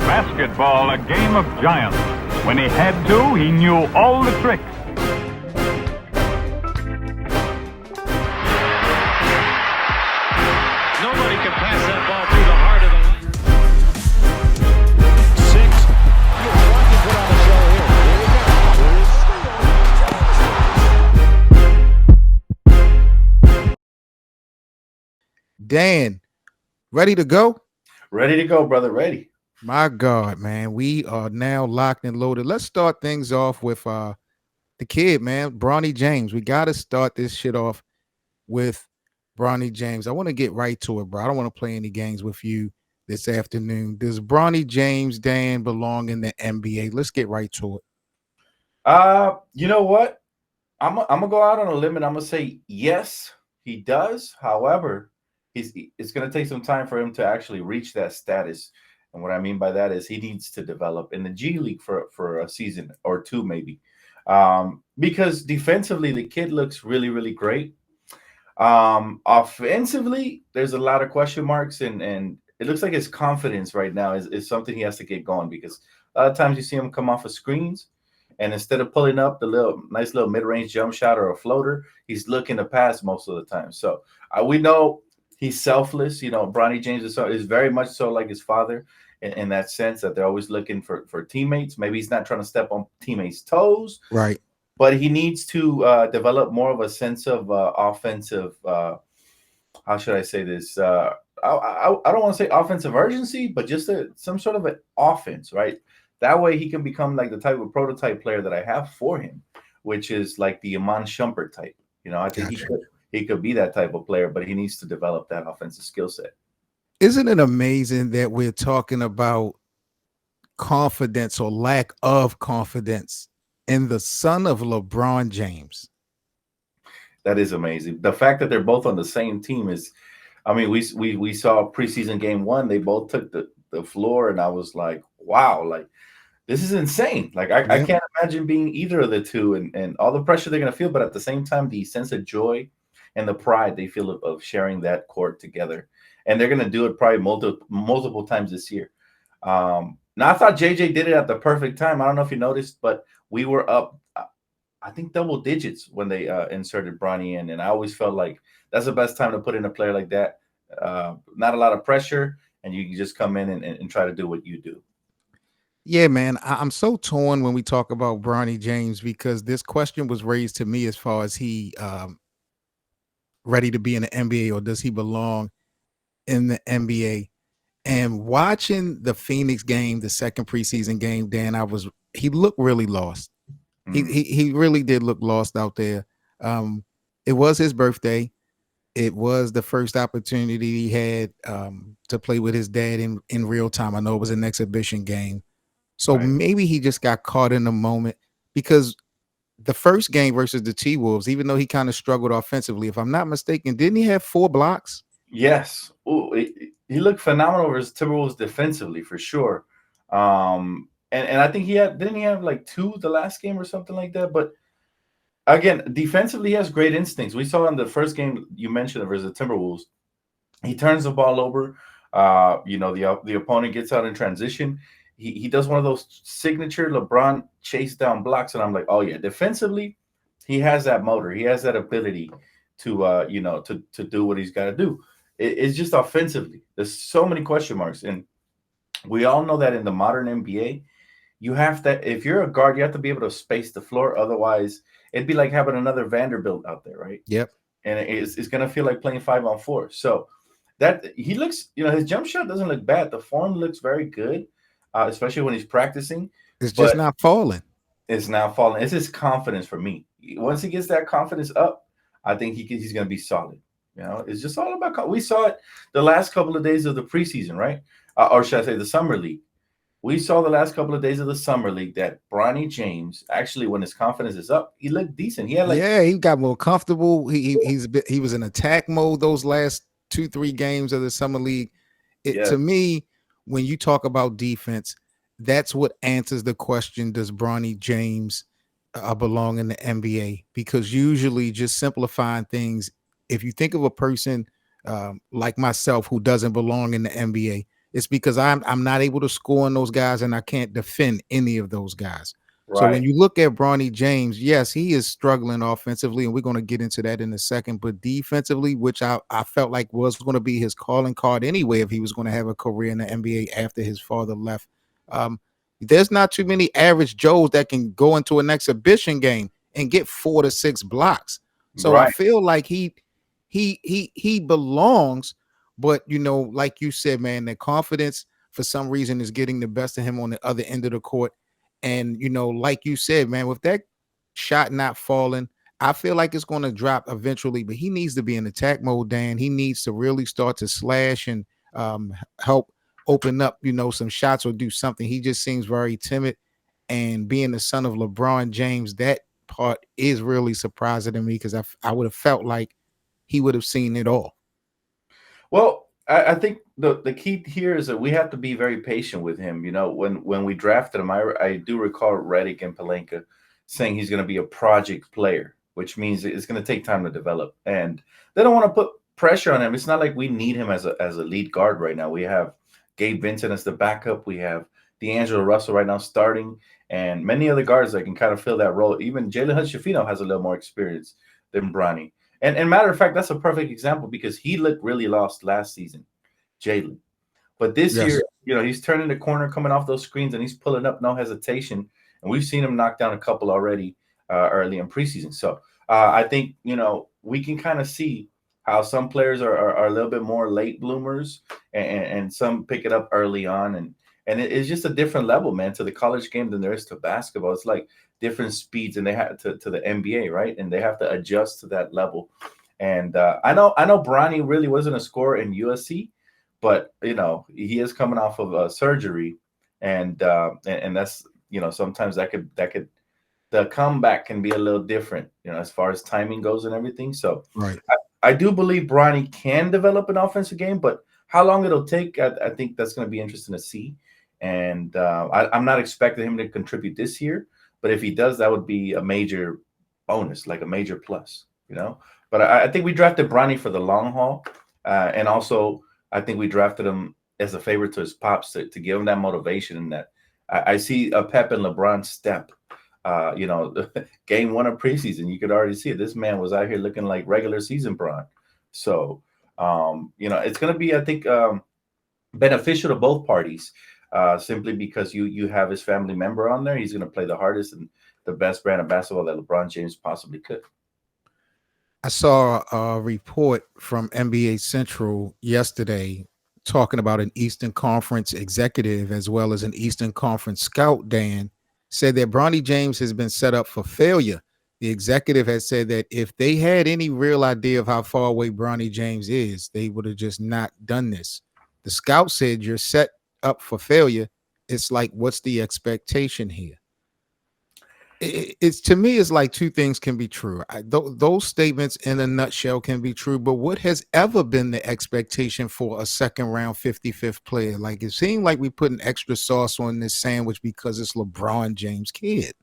Basketball, a game of giants. When he had to, he knew all the tricks. Nobody can pass that ball through the heart of the six. You're watching put on the show here. Dan, ready to go? Ready to go, brother. Ready. My God, man, we are now locked and loaded. Let's start things off with the kid, man, Bronny James. We got to start this shit off with Bronny James. I want to get right to it, bro. I don't want to play any games with you this afternoon. Does Bronny James, Dan, belong in the NBA? Let's get right to it. You know what? I'm gonna go out on a limb and I'm gonna say yes, he does. However, it's gonna take some time for him to actually reach that status. And what I mean by that is he needs to develop in the G League for a season or two, maybe. Because defensively, the kid looks really, really great. Offensively, there's a lot of question marks, and it looks like his confidence right now is something he has to get going, because a lot of times you see him come off of screens, and instead of pulling up the nice little mid-range jump shot or a floater, he's looking to pass most of the time. So we know he's selfless. You know, Bronny James is very much so like his father in that sense, that they're always looking for teammates. Maybe he's not trying to step on teammates' toes. Right. But he needs to develop more of a sense of offensive, how should I say this? I don't want to say offensive urgency, but just some sort of an offense, right? That way he can become like the type of prototype player that I have for him, which is like the Iman Shumpert type. You know, I think he could be that type of player, but he needs to develop that offensive skill set. Isn't it amazing that we're talking about confidence or lack of confidence in the son of LeBron James? That is amazing. The fact that they're both on the same team is, I mean, we saw preseason game one, they both took the floor, and I was like, wow, like this is insane. Like I can't imagine being either of the two, and all the pressure they're gonna feel, but at the same time, the sense of joy and the pride they feel of sharing that court together. And they're gonna do it probably multiple times this year. Now I thought JJ did it at the perfect time. I don't know if you noticed, but we were up, I think, double digits when they inserted Bronny in, and I always felt like that's the best time to put in a player like that. Not a lot of pressure, and you can just come in and try to do what you do. Yeah, man, I'm so torn when we talk about Bronny James, because this question was raised to me as far as he ready to be in the NBA, or does he belong in the NBA? And watching the Phoenix game, the second preseason game, Dan, he looked really lost. He really did look lost out there. It was his birthday. It was the first opportunity he had to play with his dad in real time. I know it was an exhibition game. So maybe he just got caught in the moment, because the first game versus the T-Wolves, even though he kind of struggled offensively, if I'm not mistaken, didn't he have 4 blocks? Yes. Ooh, he looked phenomenal versus Timberwolves defensively, for sure. And I think didn't he have like 2 the last game or something like that? But again, defensively, he has great instincts. We saw in the first game you mentioned versus the Timberwolves, he turns the ball over. The opponent gets out in transition. He does one of those signature LeBron chase down blocks, and I'm like, oh yeah, defensively, he has that motor. He has that ability to do what he's got to do. It's just offensively, there's so many question marks, and we all know that in the modern NBA, you have to, if you're a guard, you have to be able to space the floor. Otherwise, it'd be like having another Vanderbilt out there, right? Yep. And it's going to feel like playing 5-on-4. So that he looks, his jump shot doesn't look bad. The form looks very good, especially when he's practicing. It's just not falling. It's not falling. It's his confidence for me. Once he gets that confidence up, I think he's going to be solid. It's just all about. We saw it the last couple of days of the preseason, right? Or should I say the summer league? We saw the last couple of days of the summer league that Bronny James, actually, when his confidence is up, he looked decent. He had he got more comfortable. He was in attack mode those last 2-3 games of the summer league. To me, when you talk about defense, that's what answers the question: does Bronny James belong in the NBA? Because usually, just simplifying things, if you think of a person like myself who doesn't belong in the NBA, It's because I'm not able to score on those guys and I can't defend any of those guys. So when Right. you look at Bronny James, yes, he is struggling offensively, and we're going to get into that in a second. But defensively, which I felt like was going to be his calling card anyway, if he was going to have a career in the NBA after his father left. There's not too many average Joes that can go into an exhibition game and get 4 to 6 blocks. So I Right. feel like he belongs, but like you said, man, the confidence for some reason is getting the best of him on the other end of the court. And like you said, man, with that shot not falling, I feel like it's going to drop eventually, but he needs to be in attack mode, Dan. He needs to really start to slash and help open up, some shots or do something. He just seems very timid. And being the son of LeBron James, that part is really surprising to me because I would have felt like he would have seen it all. Well, I think the key here is that we have to be very patient with him. When we drafted him, I do recall Redick and Palenka saying he's going to be a project player, which means it's going to take time to develop. And they don't want to put pressure on him. It's not like we need him as a lead guard right now. We have Gabe Vincent as the backup. We have D'Angelo Russell right now starting, and many other guards that can kind of fill that role. Even Jalen Hood-Schifino has a little more experience than Bronny. And matter of fact, that's a perfect example because he looked really lost last season, Jalen. But this Yes. year, he's turning the corner, coming off those screens, and he's pulling up, no hesitation. And we've seen him knock down a couple already early in preseason. So I think, we can kind of see how some players are a little bit more late bloomers and some pick it up early on. And it's just a different level, man, to the college game than there is to basketball. It's like different speeds, and they have to the NBA, right? And they have to adjust to that level. And I know Bronny really wasn't a scorer in USC, but he is coming off of surgery, and that's sometimes that could the comeback can be a little different, as far as timing goes and everything. So Right. I do believe Bronny can develop an offensive game, but how long it'll take, I think that's going to be interesting to see. And I'm not expecting him to contribute this year, but if he does, that would be a major bonus, like a major plus, But I think we drafted Bronny for the long haul, and also I think we drafted him as a favor to his pops to give him that motivation, and that I see a Pep and LeBron step. Game 1 of preseason, you could already see it. This man was out here looking like regular season Bron. So, it's going to be, I think, beneficial to both parties, simply because you have his family member on there. He's going to play the hardest and the best brand of basketball that LeBron James possibly could. I saw a report from NBA Central yesterday talking about an Eastern Conference executive as well as an Eastern Conference scout, Dan, said that Bronny James has been set up for failure. The executive has said that if they had any real idea of how far away Bronny James is, they would have just not done this. The scout said you're set up for failure. It's like, what's the expectation here? It's to me, it's like two things can be true. Those statements in a nutshell can be true, but what has ever been the expectation for a second round 55th player? Like, it seemed like we put an extra sauce on this sandwich because it's LeBron James' kid.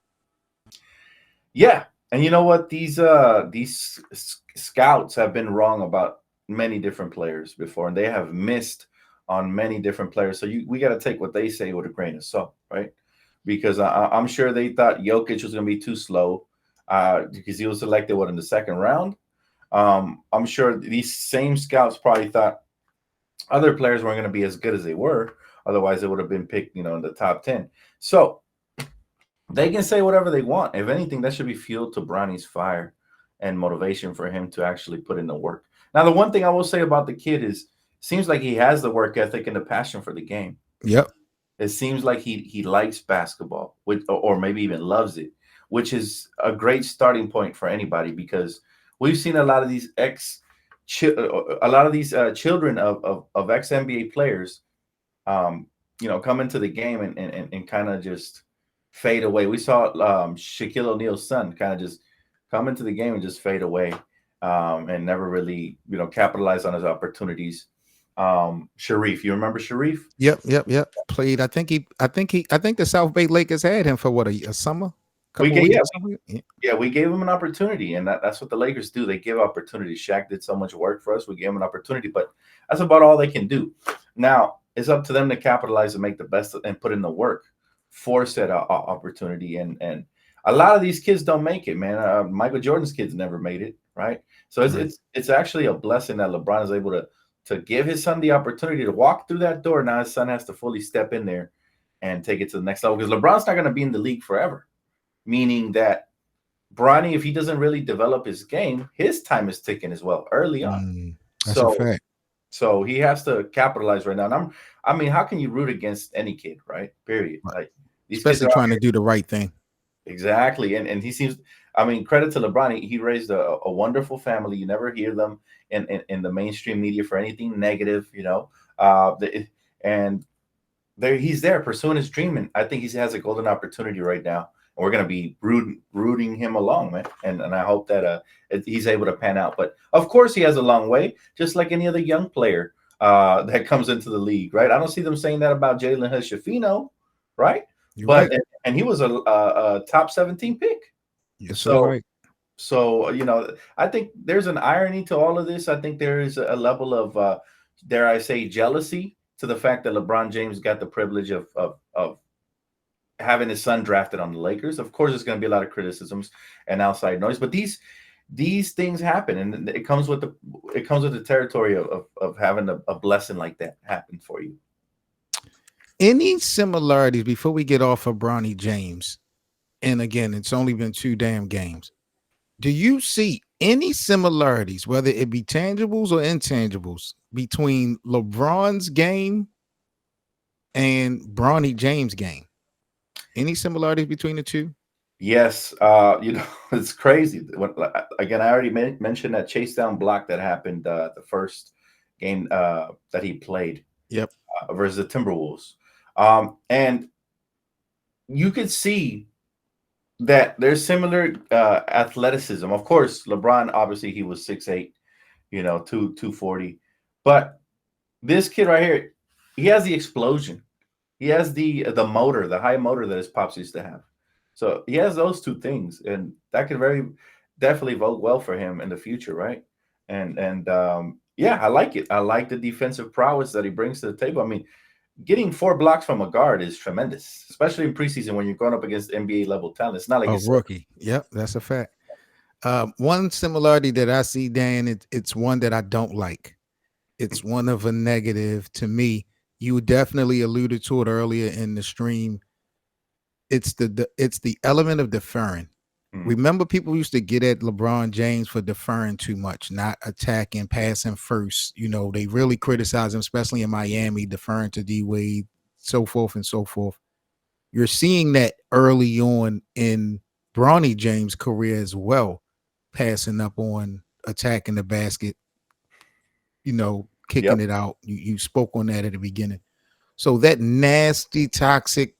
Yeah, and you know what? These scouts have been wrong about many different players before, and they have missed on many different players. So we got to take what they say with a grain of salt, right? Because I'm sure they thought Jokic was going to be too slow because he was selected in the second round. I'm sure these same scouts probably thought other players weren't going to be as good as they were. Otherwise, they would have been picked, in the top 10. So they can say whatever they want. If anything, that should be fuel to Bronny's fire and motivation for him to actually put in the work. Now, the one thing I will say about the kid is, seems like he has the work ethic and the passion for the game. Yep. It seems like he likes basketball, or maybe even loves it, which is a great starting point for anybody, because we've seen a lot of these children of ex NBA players, come into the game and kind of just fade away. We saw Shaquille O'Neal's son kind of just come into the game and just fade away, and never really capitalize on his opportunities. Sharif, you remember Sharif? Yep. Played. I think the South Bay Lakers had him for a summer. We gave him an opportunity, and that's what the Lakers do. They give opportunities. Shaq did so much work for us. We gave him an opportunity, but that's about all they can do. Now, it's up to them to capitalize and make the best and put in the work for said opportunity. And a lot of these kids don't make it, man. Michael Jordan's kids never made it, right? So it's actually a blessing that LeBron is able to give his son the opportunity to walk through that door. Now his son has to fully step in there and take it to the next level, because LeBron's not going to be in the league forever, meaning that Bronny, if he doesn't really develop his game, his time is ticking as well early on. That's a fact. So he has to capitalize right now. And I mean, how can you root against any kid, right? Period. Like these especially trying to do the right thing. Exactly. And he seems, I mean, credit to LeBron. He raised a wonderful family. You never hear them in the mainstream media for anything negative, you know. And he's there pursuing his dream. And I think he has a golden opportunity right now. And we're going to be rooting him along, man. And I hope that he's able to pan out. But of course, he has a long way, just like any other young player that comes into the league, right? I don't see them saying that about Jalen Hood-Schifino, right? And he was a top 17 pick. Yes, so right. So you know, I think there's an irony to all of this. I think there is a level of dare I say jealousy to the fact that LeBron James got the privilege of having his son drafted on the Lakers. Of course, there's going to be a lot of criticisms and outside noise, but these things happen, and it comes with the territory of having a blessing like that happen for you. Any similarities before we get off of Bronny James? And again, it's only been 2 damn games. Do you see any similarities, whether it be tangibles or intangibles, between LeBron's game and Bronny James' game? Any similarities between the two? Yes. You know, it's crazy. Again, I already mentioned that chase down block that happened the first game that he played. Yep. Versus the Timberwolves. And you could see that there's similar athleticism. Of course, LeBron, obviously, he was 6'8", you know, 240. But this kid right here, he has the explosion. He has the motor, the high motor that his pops used to have. So he has those two things, and that could very definitely vote well for him in the future, right? And yeah, I like it. I like the defensive prowess that he brings to the table. I mean, getting 4 blocks from a guard is tremendous, especially in preseason when you're going up against NBA level talent. It's not like a rookie. Yep, that's a fact. One similarity that I see, Dan, it's one that I don't like. It's one of a negative to me. You definitely alluded to it earlier in the stream. It's the element of deferring. Remember, people used to get at LeBron James for deferring too much, not attacking, passing first. You know, they really criticize him, especially in Miami, deferring to D Wade, so forth and so forth. You're seeing that early on in Bronny James' career as well, passing up on attacking the basket, you know, kicking it out. You spoke on that at the beginning. So that nasty, toxic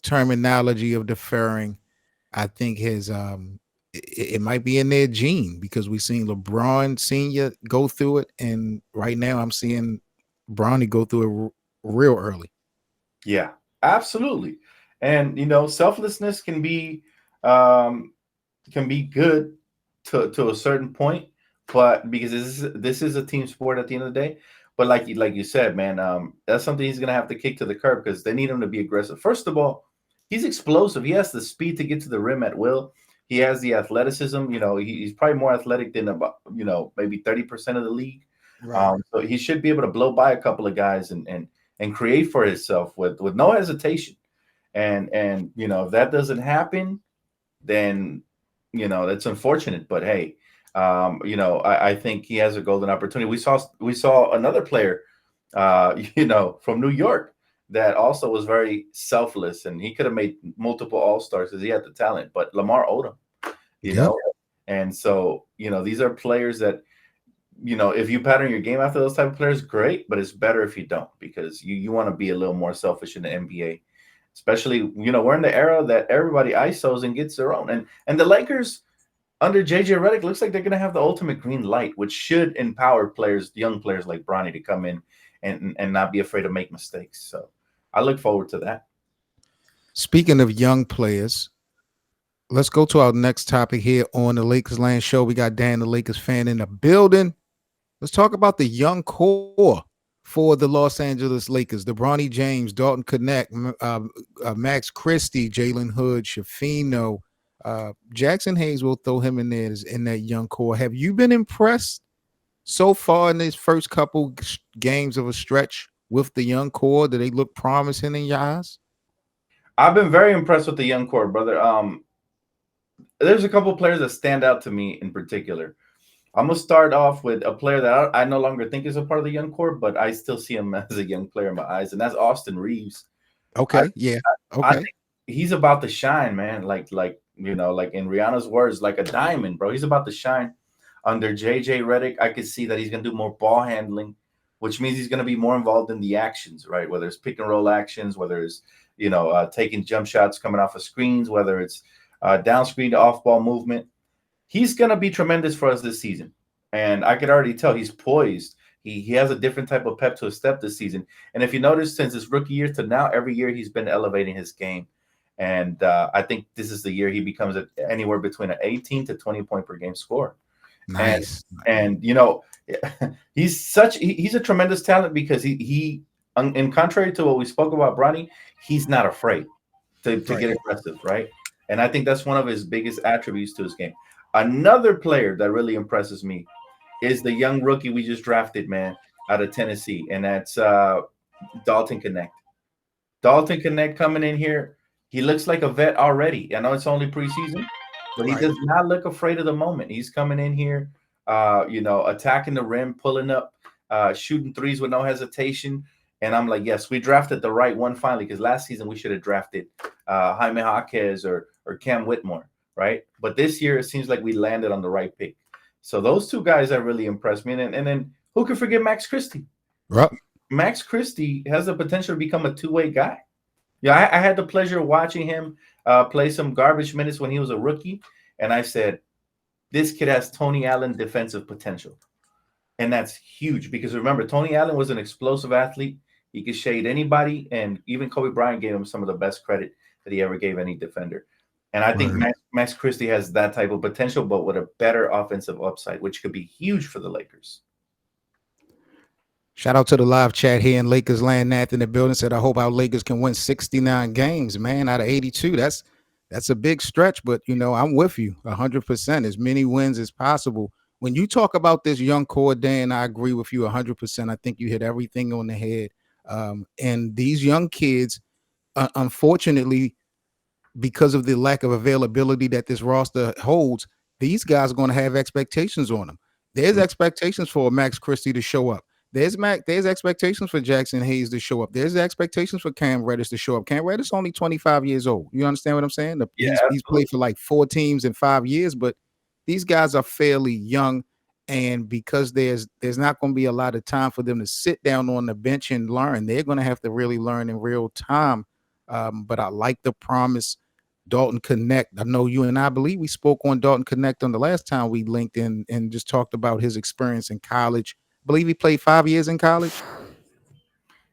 terminology of deferring, I think has it might be in their gene, because we've seen LeBron Sr. go through it, and right now I'm seeing Bronny go through it real early. Yeah, absolutely. And you know, selflessness can be good to a certain point, but because this is a team sport at the end of the day. But like you said, man, that's something he's gonna have to kick to the curb, because they need him to be aggressive. First of all, he's explosive. He has the speed to get to the rim at will. He has the athleticism. You know, he's probably more athletic than about, you know, maybe 30% of the league. Right. So he should be able to blow by a couple of guys and create for himself with no hesitation. And you know, if that doesn't happen, then you know that's unfortunate. But hey, you know, I think he has a golden opportunity. We saw another player, you know, from New York that also was very selfless, and he could have made multiple All-Stars because he had the talent. But Lamar Odom, you know, and so you know, these are players that, you know, if you pattern your game after those type of players, great. But it's better if you don't, because you want to be a little more selfish in the NBA, especially, you know, we're in the era that everybody ISOs and gets their own, and the Lakers under JJ Redick looks like they're going to have the ultimate green light, which should empower players, young players like Bronny, to come in and not be afraid to make mistakes. So I look forward to that. Speaking of young players, let's go to our next topic here on the Lakers Land Show. We got Dan, the Lakers fan, in the building. Let's talk about the young core for the Los Angeles Lakers, the Bronny James, Dalton Connect, Max Christie, Jalen Hood, Shafino, Jackson Hayes, will throw him in there in that young core. Have you been impressed so far in these first couple games of a stretch with the young core? Do they look promising in your eyes? I've been very impressed with the young core, brother. There's a couple players that stand out to me in particular. I'm gonna start off with a player that I no longer think is a part of the young core, but I still see him as a young player in my eyes, and that's Austin Reeves. Okay, yeah, I okay, think he's about to shine, man. Like like in Rihanna's words, like a diamond, bro. He's about to shine under JJ Redick. I could see that he's gonna do more ball handling, which means he's gonna be more involved in the actions, right? Whether it's pick and roll actions, whether it's taking jump shots coming off of screens, whether it's down screen to off ball movement. He's going to be tremendous for us this season. And I could already tell he's poised. He has a different type of pep to his step this season. And if you notice, since his rookie year to now, every year he's been elevating his game. And I think this is the year he becomes anywhere between an 18 to 20 point per game score. nice. And he's a tremendous talent because he in contrary to what we spoke about Bronny, he's not afraid to get aggressive, right? And I think that's one of his biggest attributes to his game. Another player that really impresses me is the young rookie we just drafted, man, out of Tennessee, and that's Dalton Connect. Dalton Connect coming in here. He looks like a vet already. I know it's only preseason, but he does not look afraid of the moment. He's coming in here, attacking the rim, pulling up, shooting threes with no hesitation. And I'm like, yes, we drafted the right one finally, because last season we should have drafted Jaime Jaquez or Cam Whitmore. Right. But this year, it seems like we landed on the right pick. So those two guys have really impressed me. And then who can forget Max Christie? Right. Max Christie has the potential to become a two-way guy. Yeah, I had the pleasure of watching him play some garbage minutes when he was a rookie. And I said, this kid has Tony Allen defensive potential. And that's huge because remember, Tony Allen was an explosive athlete. He could shade anybody. And even Kobe Bryant gave him some of the best credit that he ever gave any defender. And I think Max Christie has that type of potential, but with a better offensive upside, which could be huge for the Lakers. Shout out to the live chat here in Lakers land. Nath in the building said, I hope our Lakers can win 69 games, man, out of 82. That's a big stretch, but, I'm with you 100%, as many wins as possible. When you talk about this young core, Dan, I agree with you 100%. I think you hit everything on the head. And these young kids, unfortunately, because of the lack of availability that this roster holds, these guys are going to have expectations on them. There's expectations for Max Christie to show up. There's expectations for Jackson Hayes to show up. There's expectations for Cam Reddish to show up. Cam Reddish is only 25 years old. You understand what I'm saying? He's played for like 4 teams in 5 years, but these guys are fairly young. And because there's not going to be a lot of time for them to sit down on the bench and learn, they're going to have to really learn in real time. But I like the promise. Dalton Connect. I know you and I believe we spoke on Dalton Connect on the last time we linked in and just talked about his experience in college. I believe he played 5 years in college.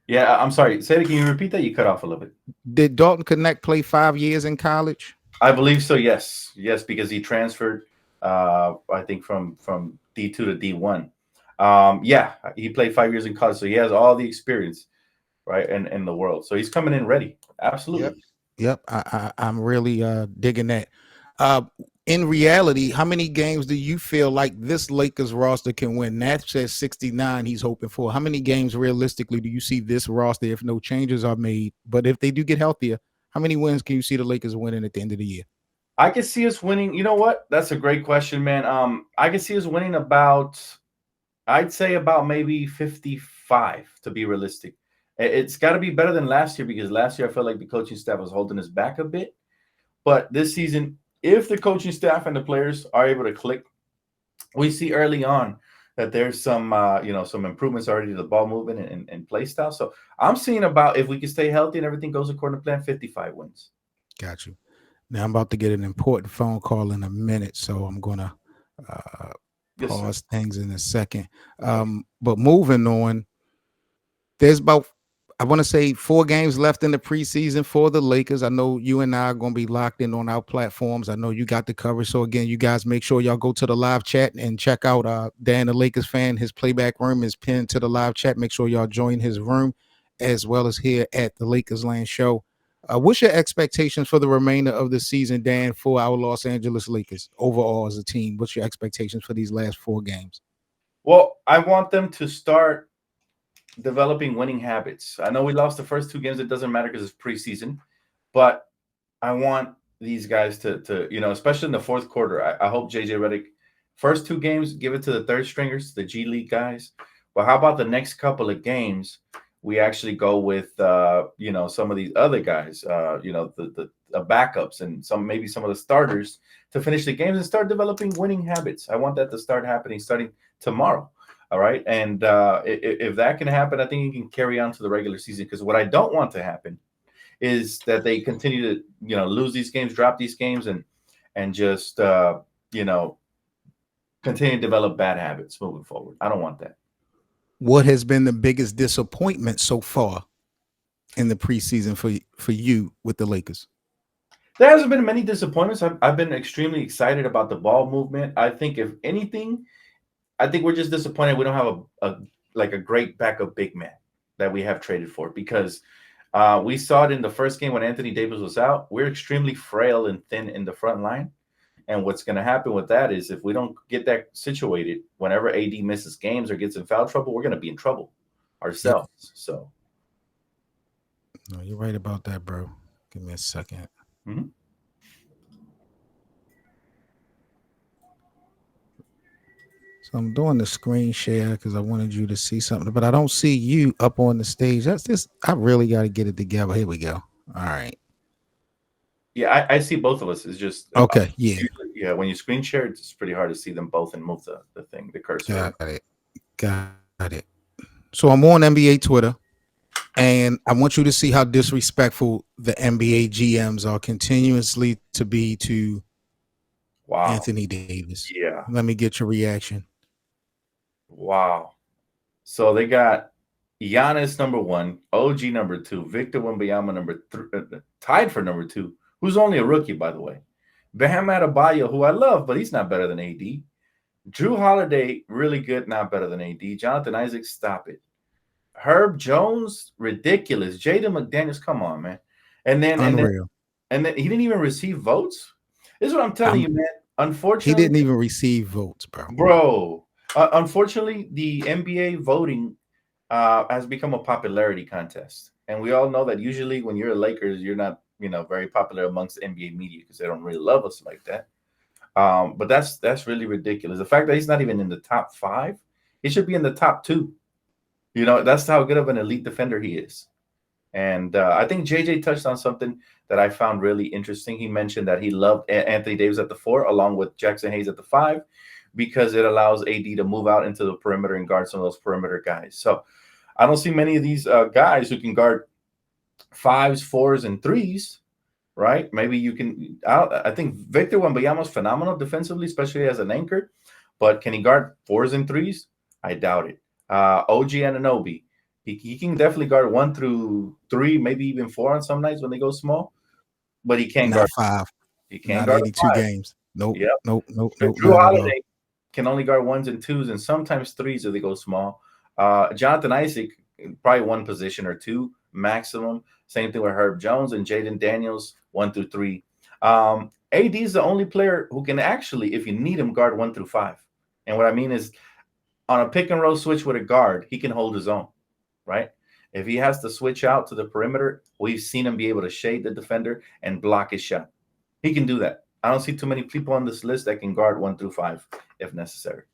Yeah, I'm sorry. Say it. Can you repeat that? You cut off a little bit. Did Dalton Connect play 5 years in college? I believe so. Yes, because he transferred. I think from D2 to D1. Yeah, he played 5 years in college, so he has all the experience, right, in the world. So he's coming in ready. Absolutely. Yep. I'm really digging that. In reality, how many games do you feel like this Lakers roster can win? Nath says 69 he's hoping for. How many games realistically do you see this roster, if no changes are made, but if they do get healthier, how many wins can you see the Lakers winning at the end of the year? I can see us winning. You know what? That's a great question, man. I can see us winning I'd say about maybe 55 to be realistic. It's got to be better than last year because last year I felt like the coaching staff was holding us back a bit. But this season, if the coaching staff and the players are able to click, we see early on that there's some improvements already to the ball movement and play style. So I'm seeing about, if we can stay healthy and everything goes according to plan, 55 wins. Got you. Now I'm about to get an important phone call in a minute, so I'm going to pause things in a second. But moving on, there's about I want to say 4 games left in the preseason for the Lakers. I know you and I are going to be locked in on our platforms. I know you got the coverage. So again, you guys make sure y'all go to the live chat and check out Dan, the Lakers fan. His playback room is pinned to the live chat. Make sure y'all join his room as well as here at the Lakers Land Show. What's your expectations for the remainder of the season, Dan, for our Los Angeles Lakers overall as a team? What's your expectations for these last 4 games? Well, I want them to start developing winning habits. I know we lost the first 2 games. It doesn't matter because it's preseason, but I want these guys to especially in the fourth quarter. I hope JJ Redick, first 2 games, give it to the third stringers, the G League guys. But how about the next couple of games? We actually go with some of these other guys, the backups and maybe some of the starters to finish the games and start developing winning habits. I want that to start happening starting tomorrow. All right. And if that can happen, I think it can carry on to the regular season, because what I don't want to happen is that they continue to, lose these games, drop these games and just, continue to develop bad habits moving forward. I don't want that. What has been the biggest disappointment so far in the preseason for you with the Lakers? There hasn't been many disappointments. I've been extremely excited about the ball movement. I think if anything, I think we're just disappointed we don't have a great backup big man that we have traded for, because we saw it in the first game when Anthony Davis was out. We're extremely frail and thin in the front line. And what's going to happen with that is if we don't get that situated, whenever AD misses games or gets in foul trouble, we're going to be in trouble ourselves. Yep. So. No, you're right about that, bro. Give me a second. Mm-hmm. So I'm doing the screen share because I wanted you to see something, but I don't see you up on the stage. That's just, I really got to get it together. Here we go. All right. Yeah, I see both of us. It's just okay. Yeah. When you screen share, it's pretty hard to see them both and move the cursor. Got it. So I'm on NBA Twitter, and I want you to see how disrespectful the NBA GMs are continuously to be to Anthony Davis. Yeah. Let me get your reaction. Wow. So they got Giannis number 1, OG number 2, Victor Wembanyama number 3, tied for number 2, who's only a rookie, by the way. Bam Adebayo, who I love, but he's not better than AD. Drew Holiday, really good, not better than AD. Jonathan Isaac, stop it. Herb Jones, ridiculous. Jaden McDaniels, come on, man. And then he didn't even receive votes. This is what I'm telling you, man. Unfortunately, he didn't even receive votes, unfortunately, the NBA voting has become a popularity contest, and we all know that usually when you're a Lakers, you're not very popular amongst the NBA media because they don't really love us like that. But that's really ridiculous. The fact that he's not even in the top 5, he should be in the top 2. That's how good of an elite defender he is. And I think JJ touched on something that I found really interesting. He mentioned that he loved Anthony Davis at the 4, along with Jackson Hayes at the 5, because it allows AD to move out into the perimeter and guard some of those perimeter guys. So I don't see many of these guys who can guard 5s, 4s, and 3s, right? Maybe you can. I think Victor Wembanyama is phenomenal defensively, especially as an anchor. But can he guard 4s and 3s? I doubt it. OG Anunoby, he can definitely guard 1 through 3, maybe even 4 on some nights when they go small. But he can't guard 5. He can't not guard 82 5. games. Nope. Yep. Nope. Drew Holiday can only guard 1s and 2s and sometimes 3s if they go small. Jonathan Isaac, probably 1 position or 2 maximum. Same thing with Herb Jones and Jaden Daniels, 1 through 3. AD is the only player who can actually, if you need him, guard 1 through 5. And what I mean is, on a pick and roll switch with a guard, he can hold his own, right? If he has to switch out to the perimeter, we've seen him be able to shade the defender and block his shot. He can do that. I don't see too many people on this list that can guard 1 through 5 if necessary.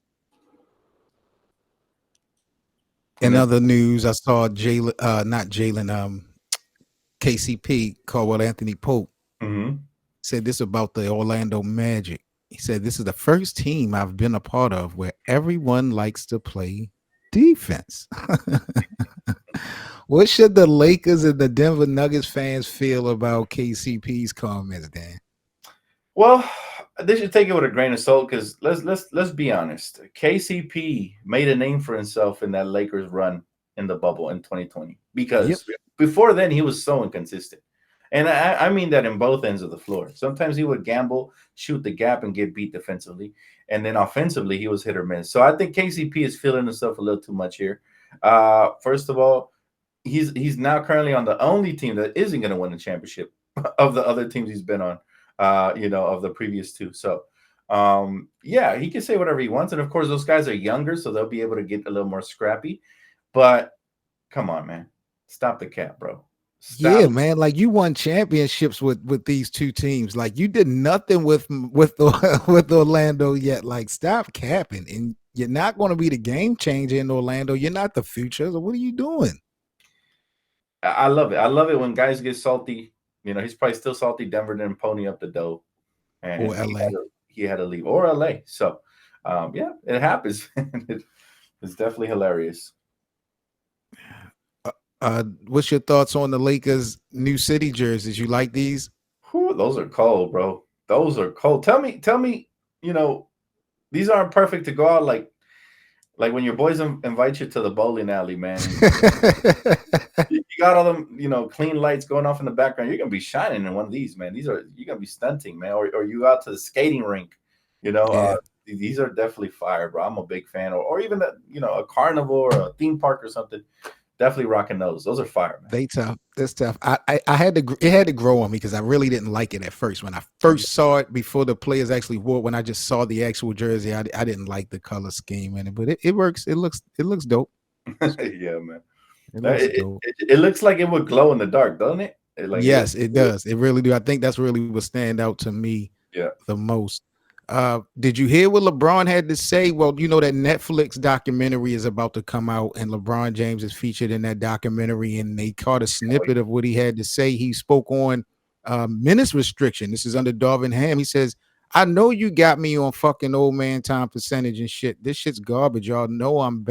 In other news, I saw KCP, Caldwell Anthony Pope, said this about the Orlando Magic. He said, this is the first team I've been a part of where everyone likes to play defense. What should the Lakers and the Denver Nuggets fans feel about KCP's comments, Dan? Well, they should take it with a grain of salt, because let's be honest. KCP made a name for himself in that Lakers run in the bubble in 2020 Yep. because before then he was so inconsistent. And I mean that in both ends of the floor. Sometimes he would gamble, shoot the gap, and get beat defensively. And then offensively, he was hit or miss. So I think KCP is feeling himself a little too much here. First of all, he's now currently on the only team that isn't going to win the championship of the other teams he's been on, of the previous two. So, yeah, he can say whatever he wants. And, of course, those guys are younger, so they'll be able to get a little more scrappy. But come on, man. Stop the cap, bro. Stop. Yeah, man. Like you won championships with these two teams. Like you did nothing with Orlando yet. Like stop capping. And you're not going to be the game changer in Orlando. You're not the future. So what are you doing? I love it. I love it when guys get salty. He's probably still salty. Denver didn't pony up the dough. And Or LA. He had to leave. Or LA. So, yeah, it happens. It's definitely hilarious. What's your thoughts on the Lakers' new city jerseys? You like these? Whew, those are cold, bro. Those are cold. Tell me, these aren't perfect to go out like when your boys invite you to the bowling alley, man. You got all them, clean lights going off in the background. You're gonna be shining in one of these, man. You're gonna be stunting, man. Or you out to the skating rink, Yeah. These are definitely fire, bro. I'm a big fan. Or even a carnival or a theme park or something. Definitely rocking those. Those are fire, man. They tough. That's tough. I had to. It had to grow on me because I really didn't like it at first. When I first saw it before the players actually wore it, when I just saw the actual jersey, I didn't like the color scheme in it. But it works. It looks dope. Yeah, man. Dope. It looks like it would glow in the dark, doesn't it? Yes, it does. It really do. I think that's really what stand out to me the most. Did you hear what LeBron had to say? Well, that Netflix documentary is about to come out, and LeBron James is featured in that documentary, and they caught a snippet of what he had to say. He spoke on minutes restriction. This is under Darvin Ham. He says, I know you got me on fucking old man time percentage and shit. This shit's garbage. Y'all know I'm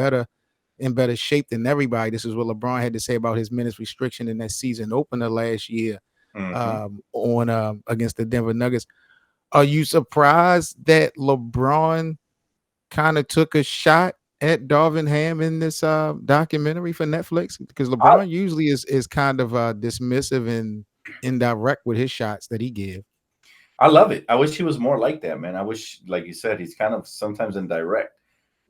in better shape than everybody. This is what LeBron had to say about his minutes restriction in that season opener last year on against the Denver Nuggets. Are you surprised that LeBron kind of took a shot at Darvin Ham in this documentary for Netflix? Because LeBron usually is kind of dismissive and indirect with his shots that he gives. I love it. I wish he was more like that, man. I wish, like you said, he's kind of sometimes indirect.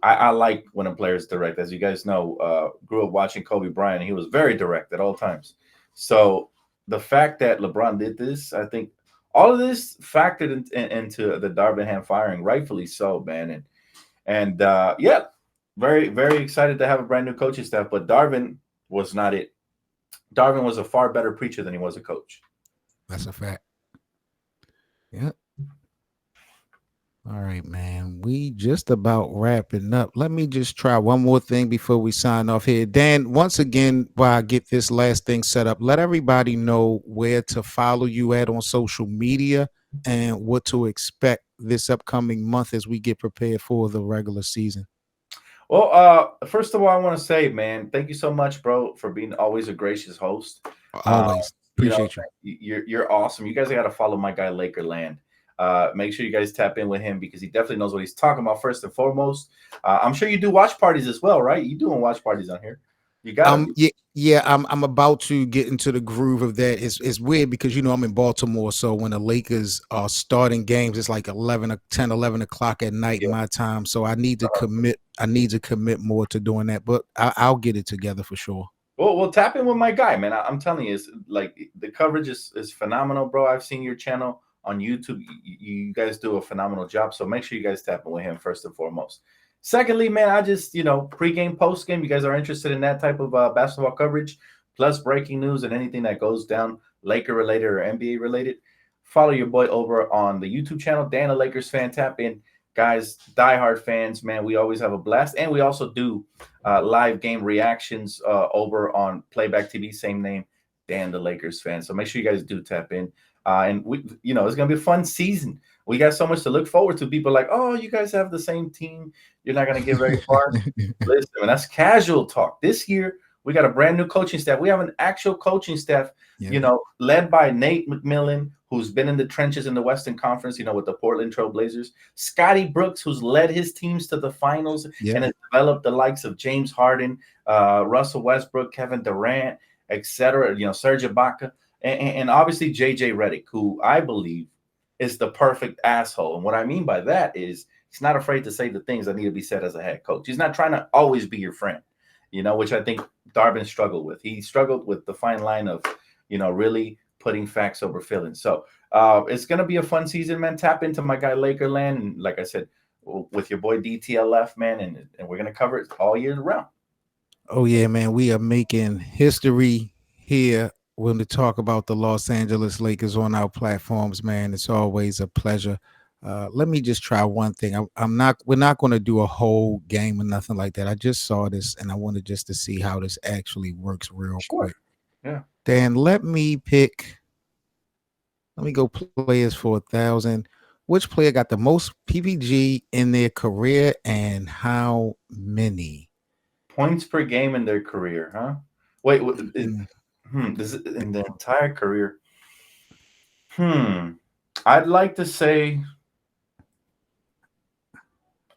I like when a player is direct. As you guys know, grew up watching Kobe Bryant. He was very direct at all times. So the fact that LeBron did this, I think, all of this factored into the Darvin Ham firing, rightfully so, man. And yeah, very, very excited to have a brand new coaching staff. But Darvin was not it. Darvin was a far better preacher than he was a coach. That's a fact. Yeah. All right, man. We just about wrapping up. Let me just try one more thing before we sign off here. Dan, once again, while I get this last thing set up, let everybody know where to follow you at on social media and what to expect this upcoming month as we get prepared for the regular season. Well, first of all, I want to say, man, thank you so much, bro, for being always a gracious host. Always. Appreciate you. You're awesome. You guys got to follow my guy, Lakerland. Make sure you guys tap in with him because he definitely knows what he's talking about first and foremost. I'm sure you do watch parties as well, right? You doing watch parties on here? You got yeah. I'm about to get into the groove of that. It's weird because I'm in Baltimore, so when the Lakers are starting games, it's like 11 o'clock at night my time. So I need to commit. I need to commit more to doing that, but I'll get it together for sure. Well, tap in with my guy, man. I'm telling you, it's like the coverage is phenomenal, bro. I've seen your channel on YouTube. You guys do a phenomenal job. So make sure you guys tap in with him first and foremost. Secondly, man, I just, pregame, postgame, you guys are interested in that type of basketball coverage, plus breaking news and anything that goes down Laker related or NBA related. Follow your boy over on the YouTube channel, Dan, a Lakers fan. Tap in, guys, diehard fans, man. We always have a blast. And we also do live game reactions over on Playback TV, same name, Dan, the Lakers fan. So make sure you guys do tap in. And we, it's gonna be a fun season. We got so much to look forward to. People like, oh, you guys have the same team. You're not gonna get very far. Listen, man, that's casual talk. This year We got a brand new coaching staff. We have an actual coaching staff, Yeah. led by Nate McMillan, who's been in the trenches in the Western Conference, with the Portland Trail Blazers. Scotty Brooks, who's led his teams to the finals and has developed the likes of James Harden, Russell Westbrook, Kevin Durant, etc. Serge Ibaka, and obviously JJ Redick, who I believe is the perfect asshole. And what I mean by that is he's not afraid to say the things that need to be said as a head coach. He's not trying to always be your friend, which I think Darvin struggled with. He struggled with the fine line of, really putting facts over feelings. So it's going to be a fun season, man. Tap into my guy Lakerland. And like I said, with your boy DTLF, man, and we're going to cover it all year round. Oh, yeah, man. We are making history here when we talk about the Los Angeles Lakers on our platforms, man. It's always a pleasure. Let me just try one thing. We're not going to do a whole game or nothing like that. I just saw this and I wanted just to see how this actually works real quick. Yeah. Dan, let me go players for 1,000. Which player got the most PPG in their career and how many? Points per game in their career, huh? Wait, this is in their entire career. I'd like to say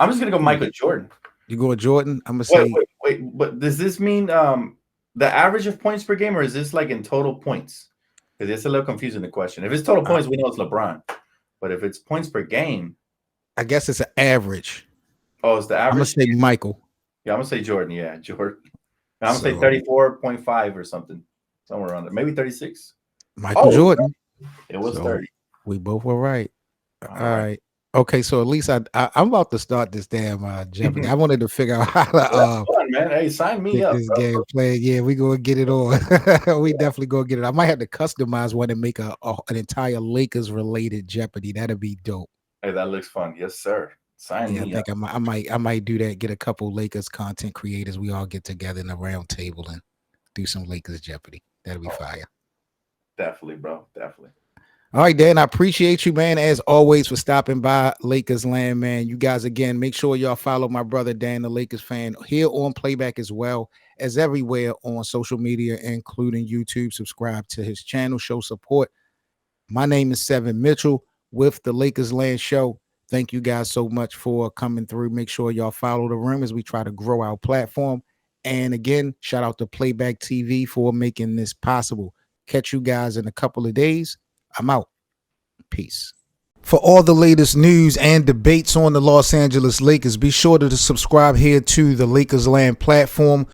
I'm just gonna go Michael Jordan. You go with Jordan? I'm gonna say wait. But does this mean the average of points per game, or is this like in total points? Because it's a little confusing, the question. If it's total points, we know it's LeBron. But if it's points per game, I guess it's an average. Oh, it's the average. I'm gonna say Michael. Yeah, I'm gonna say Jordan. Yeah, Jordan. I'm gonna say 34.5 or something, somewhere around there. Maybe 36. Michael Jordan. It was 30. We both were right. All right. Okay, so at least I'm about to start this damn Jeopardy. I wanted to figure out how to fun, man. Hey, sign me up. This game playing. Yeah, we gonna get it on. We definitely gonna get it. I might have to customize one and make an entire Lakers related Jeopardy. That'd be dope. Hey, that looks fun. Yes, sir. Sign me up. I might do that. Get a couple Lakers content creators. We all get together in a round table and do some Lakers Jeopardy. That'd be fire. Definitely, bro. Definitely. All right, Dan, I appreciate you, man, as always, for stopping by Lakers Land, man. You guys, again, make sure y'all follow my brother, Dan, the Lakers fan, here on Playback as well as everywhere on social media, including YouTube. Subscribe to his channel, show support. My name is Seven Mitchell with the Lakers Land Show. Thank you guys so much for coming through. Make sure y'all follow the room as we try to grow our platform. And again, shout out to Playback TV for making this possible. Catch you guys in a couple of days. I'm out. Peace. For all the latest news and debates on the Los Angeles Lakers, be sure to subscribe here to the Lakers Land platform.